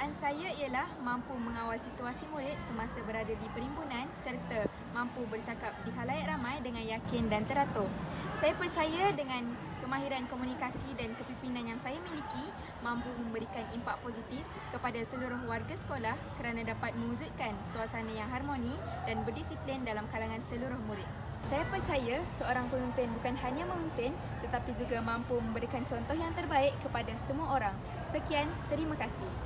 Kepandaian saya ialah mampu mengawal situasi murid semasa berada di perhimpunan serta mampu bercakap di khalayak ramai dengan yakin dan teratur. Saya percaya dengan kemahiran komunikasi dan kepimpinan yang saya miliki mampu memberikan impak positif kepada seluruh warga sekolah kerana dapat mewujudkan suasana yang harmoni dan berdisiplin dalam kalangan seluruh murid. Saya percaya seorang pemimpin bukan hanya memimpin tetapi juga mampu memberikan contoh yang terbaik kepada semua orang. Sekian, terima kasih.